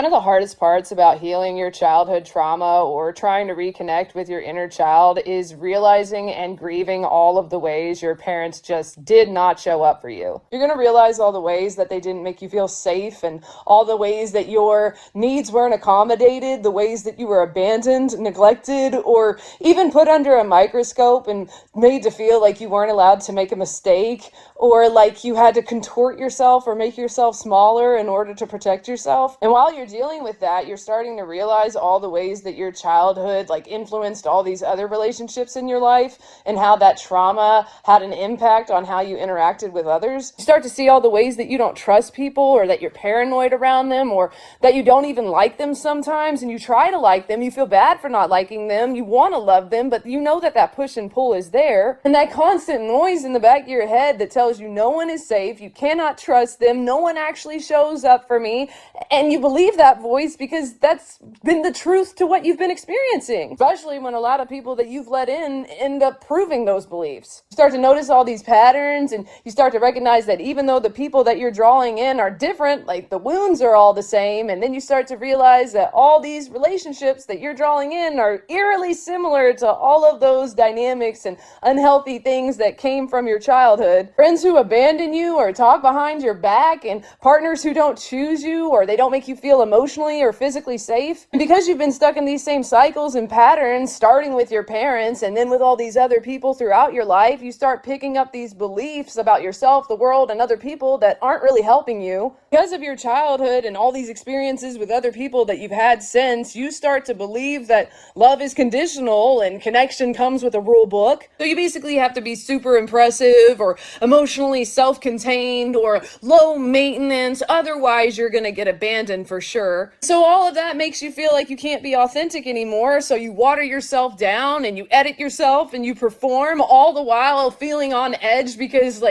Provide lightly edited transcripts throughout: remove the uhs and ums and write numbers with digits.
One of the hardest parts about healing your childhood trauma or trying to reconnect with your inner child is realizing and grieving all of the ways your parents just did not show up for you. You're going to realize all the ways that they didn't make you feel safe and all the ways that your needs weren't accommodated, the ways that you were abandoned, neglected, or even put under a microscope and made to feel like you weren't allowed to make a mistake, or like you had to contort yourself or make yourself smaller in order to protect yourself. And while you're dealing with that, you're starting to realize all the ways that your childhood influenced all these other relationships in your life and how that trauma had an impact on how you interacted with others. You start to see all the ways that you don't trust people, or that you're paranoid around them, or that you don't even like them sometimes, and you try to like them. You feel bad for not liking them. You want to love them, but you know that that push and pull is there. And that constant noise in the back of your head that tells you no one is safe, you cannot trust them, no one actually shows up for me, and you believe that voice because that's been the truth to what you've been experiencing, especially when a lot of people that you've let in end up proving those beliefs. You start to notice all these patterns, and you start to recognize that even though the people that you're drawing in are different, like the wounds are all the same, and then you start to realize that all these relationships that you're drawing in are eerily similar to all of those dynamics and unhealthy things that came from your childhood. Friends who abandon you or talk behind your back, and partners who don't choose you or they don't make you feel emotionally or physically safe. And because you've been stuck in these same cycles and patterns, starting with your parents and then with all these other people throughout your life, you start picking up these beliefs about yourself, the world, and other people that aren't really helping you. Because of your childhood and all these experiences with other people that you've had since, you start to believe that love is conditional and connection comes with a rule book. So you basically have to be super impressive or emotionally self-contained or low maintenance, otherwise you're gonna get abandoned for sure. So all of that makes you feel like you can't be authentic anymore, so you water yourself down and you edit yourself and you perform, all the while feeling on edge because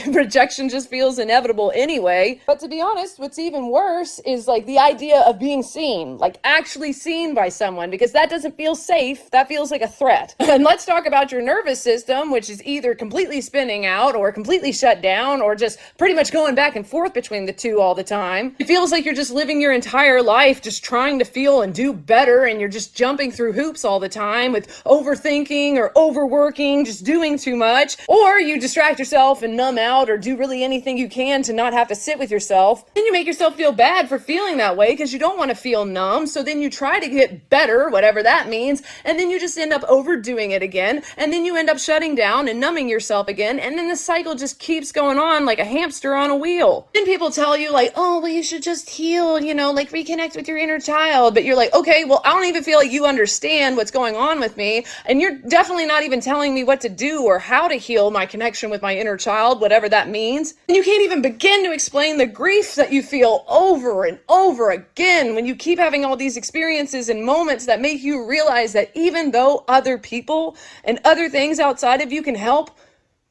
rejection just feels inevitable anyway. But to be honest, what's even worse is the idea of being seen, actually seen by someone, because that doesn't feel safe, that feels like a threat. And let's talk about your nervous system, which is either completely spinning out or completely shut down or just pretty much going back and forth between the two all the time. It feels like you're just living your entire life just trying to feel and do better, and you're just jumping through hoops all the time with overthinking or overworking, just doing too much. Or you distract yourself and numb out or do really anything you can to not have to sit with yourself. Then you make yourself feel bad for feeling that way because you don't want to feel numb, so then you try to get better, whatever that means, and then you just end up overdoing it again, and then you end up shutting down and numbing yourself again, and then the cycle just keeps going on like a hamster on a wheel. Then people tell you oh, well, you should just heal, reconnect with your inner child, but you're like, okay, well, I don't even feel like you understand what's going on with me, and you're definitely not even telling me what to do or how to heal my connection with my inner child, whatever that means. And you can't even begin to explain the grief that you feel over and over again when you keep having all these experiences and moments that make you realize that even though other people and other things outside of you can help,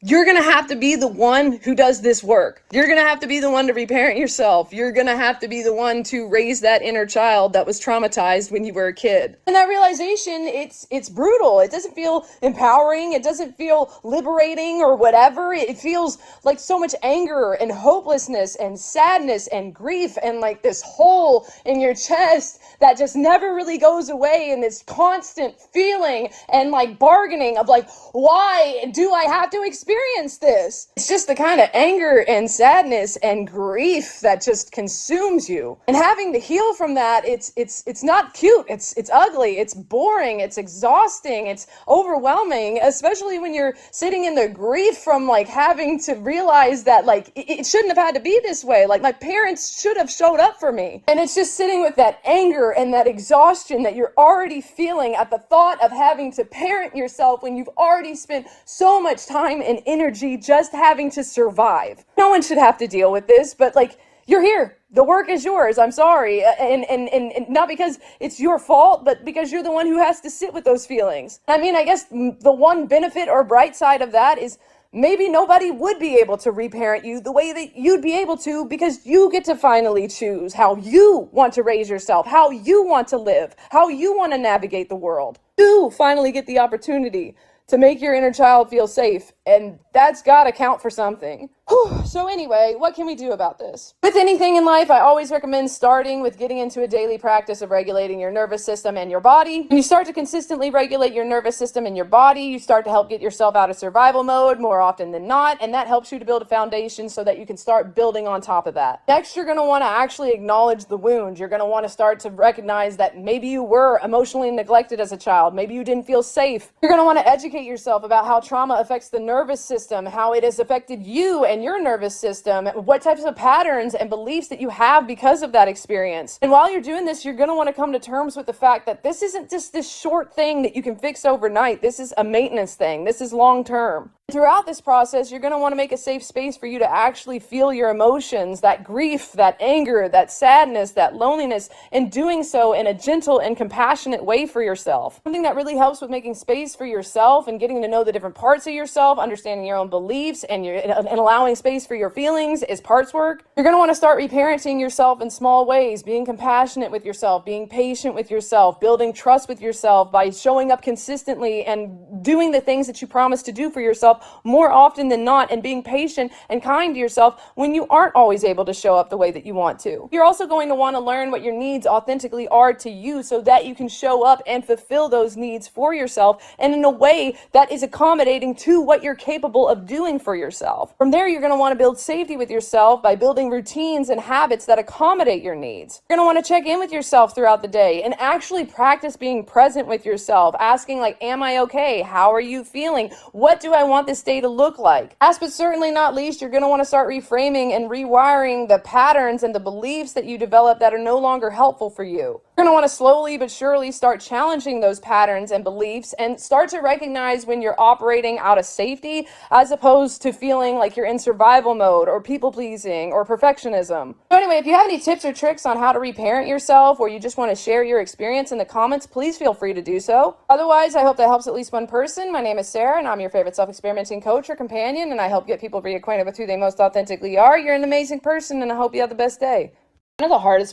you're going to have to be the one who does this work. You're going to have to be the one to reparent yourself. You're going to have to be the one to raise that inner child that was traumatized when you were a kid. And that realization, it's brutal. It doesn't feel empowering. It doesn't feel liberating or whatever. It feels like so much anger and hopelessness and sadness and grief and this hole in your chest that just never really goes away, and this constant feeling and bargaining of why do I have to experience this? It's just the kind of anger and sadness and grief that just consumes you. And having to heal from that, it's not cute. It's ugly. It's boring. It's exhausting. It's overwhelming, especially when you're sitting in the grief from having to realize that it shouldn't have had to be this way. My parents should have showed up for me. And it's just sitting with that anger and that exhaustion that you're already feeling at the thought of having to parent yourself when you've already spent so much time and energy just having to survive. No one should have to deal with this, but you're here. The work is yours. I'm sorry. And not because it's your fault, but because you're the one who has to sit with those feelings. I mean, I guess the one benefit or bright side of that is maybe nobody would be able to reparent you the way that you'd be able to, because you get to finally choose how you want to raise yourself, how you want to live, how you want to navigate the world. You finally get the opportunity to make your inner child feel safe And that's gotta count for something. Whew. So anyway, what can we do about this? With anything in life, I always recommend starting with getting into a daily practice of regulating your nervous system and your body. When you start to consistently regulate your nervous system and your body, you start to help get yourself out of survival mode more often than not, and that helps you to build a foundation so that you can start building on top of that. Next, you're going to want to actually acknowledge the wound. You're going to want to start to recognize that maybe you were emotionally neglected as a child. Maybe you didn't feel safe. You're going to want to educate yourself about how trauma affects the nervous system, how it has affected you and your nervous system, what types of patterns and beliefs that you have because of that experience. And while you're doing this, you're going to want to come to terms with the fact that this isn't just this short thing that you can fix overnight. This is a maintenance thing. This is long term. Throughout this process, you're going to want to make a safe space for you to actually feel your emotions, that grief, that anger, that sadness, that loneliness, and doing so in a gentle and compassionate way for yourself. Something that really helps with making space for yourself and getting to know the different parts of yourself, understanding your own beliefs, and allowing space for your feelings is parts work. You're going to want to start reparenting yourself in small ways, being compassionate with yourself, being patient with yourself, building trust with yourself by showing up consistently and doing the things that you promise to do for yourself more often than not, and being patient and kind to yourself when you aren't always able to show up the way that you want to. You're also going to want to learn what your needs authentically are to you so that you can show up and fulfill those needs for yourself and in a way that is accommodating to what you're capable of doing for yourself. From there, you're going to want to build safety with yourself by building routines and habits that accommodate your needs. You're going to want to check in with yourself throughout the day and actually practice being present with yourself, asking like, am I okay? How are you feeling? What do I want this day to look like? Last but certainly not least, you're going to want to start reframing and rewiring the patterns and the beliefs that you develop that are no longer helpful for you. You're going to want to slowly but surely start challenging those patterns and beliefs and start to recognize when you're operating out of safety as opposed to feeling like you're in survival mode or people pleasing or perfectionism. So anyway, if you have any tips or tricks on how to reparent yourself or you just want to share your experience in the comments, please feel free to do so. Otherwise, I hope that helps at least one person. My name is Sarah and I'm your favorite self-experimenting coach or companion, and I help get people reacquainted with who they most authentically are. You're an amazing person and I hope you have the best day. One of the hardest